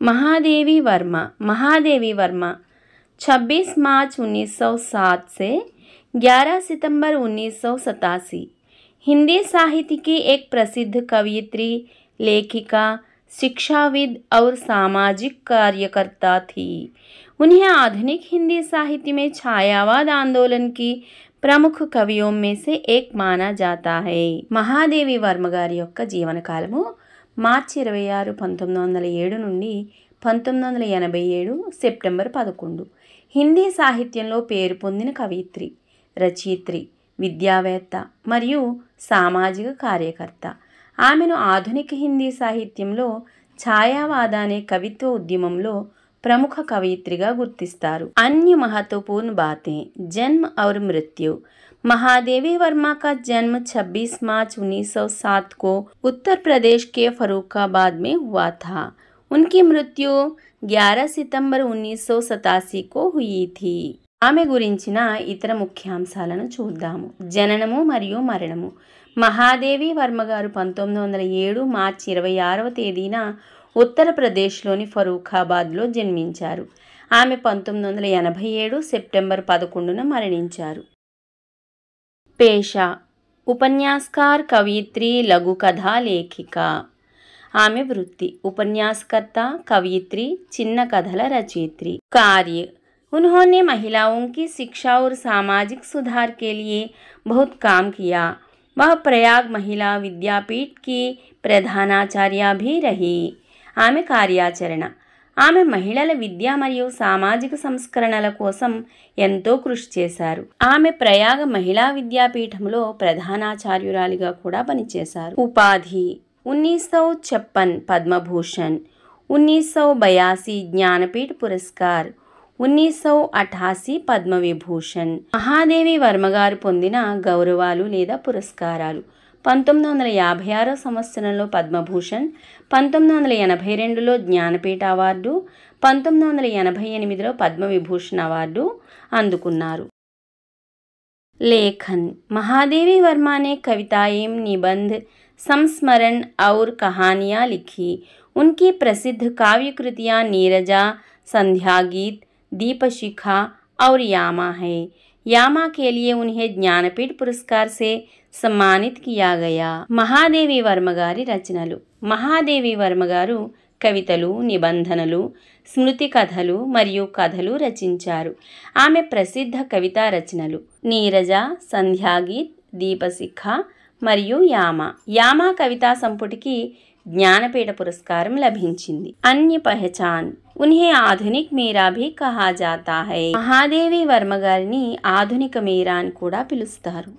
महादेवी वर्मा 26 मार्च 1907 से 11 सितंबर 1987 हिंदी साहित्य की एक प्रसिद्ध कवयित्री, लेखिका, शिक्षाविद और सामाजिक कार्यकर्ता थी। उन्हें आधुनिक हिंदी साहित्य में छायावाद आंदोलन की ప్రముఖ కవియోं में से एक माना जाता है। మహాదేవి వర్మ గారి యొక్క జీవన కాలము మార్చి 26, 1907 నుండి 1987 సెప్టెంబర్ 11. హిందీ సాహిత్యంలో పేరు పొందిన కవయిత్రి, రచయిత్రి, విద్యావేత్త మరియు సామాజిక కార్యకర్త. ఆమెను ఆధునిక హిందీ సాహిత్యంలో ఛాయావాద అనే కవిత్వ ఉద్యమంలో प्रमुख कवयित्रीगा गुर्तिस्तारू। अन्य महत्वपूर्ण बातें: जन्म और मृत्यु। महादेवी वर्मा का जन्म 26 मार्च 1907 को उत्तर प्रदेश के फर्रुखाबाद में हुआ था। उनकी मृत्यु 11 सितंबर 1987 को हुई थी। ఆమె గురించిన ఇతర ముఖ్యాంశాలను చూద్దాము. జననము మరియు మరణము. మహాదేవి వర్మ గారు 1907 మార్చి 26వ తేదీన ఉత్తరప్రదేశ్లోని ఫరూఖాబాద్లో జన్మించారు. ఆమె 1987 సెప్టెంబర్ 11న మరణించారు. పేషా: ఉపన్యాసకార్, కవయిత్రి, లఘు కథా లేఖిక. ఆమె వృత్తి: ఉపన్యాసకర్త, కవయిత్రి, చిన్న కథల రచయిత్రి. कार्य: उन्होंने महिलाओं की शिक्षा और सामाजिक सुधार के लिए बहुत काम किया। वह प्रयाग महिला विद्यापीठ की प्रधानाचार्य भी रही। ఆమె కార్యాచరణ: ఆమె మహిళల విద్య మరియు సామాజిక సంస్కరణల కోసం ఎంతో కృషి చేశారు. ఆమె ప్రయాగ మహిళా విద్యాపీఠంలో ప్రధానాచార్యురాలిగా కూడా పనిచేశారు. ఉపాధి: 1956 పద్మభూషణ్, 1982 జ్ఞానపీఠ పురస్కార్, 1988 పద్మవిభూషణ్. మహాదేవి వర్మ గారు పొందిన గౌరవాలు లేదా పురస్కారాలు: 1956 సంవత్సరంలో పద్మభూషణ్, 1982లో జ్ఞానపీఠ అవార్డు, 1988లో పద్మవిభూషణ్ అవార్డు అందుకున్నారు. लेखन: महादेवी वर्मा ने कविताएं, निबंध, संस्मरण और कहानियाँ लिखी। उनकी प्रसिद्ध काव्य कृतियाँ नीरजा, संध्यागीत, दीपशिखा और यामा है। यामा के लिए उन्हें ज्ञानपीठ पुरस्कार से सम्मानित किया गया. మహాదేవి వర్మ గారి రచనలు. మహాదేవి వర్మ గారు కవితలు, నిబంధనలు, స్మృతి కథలు మరియు కథలు రచించారు. ఆమె ప్రసిద్ధ కవితా రచనలు నీరజ, సంధ్యాగీత్, దీపశిఖ మరియు యామ. యామ కవితా సంపుటికి జ్ఞానపీఠ పురస్కారం లభించింది. अन्य पहचान: उन्हें आधुनिक मीरा भी कहा जाता है. మహాదేవి వర్మ గారిని ఆధునిక మీరా అని కూడా పిలుస్తారు.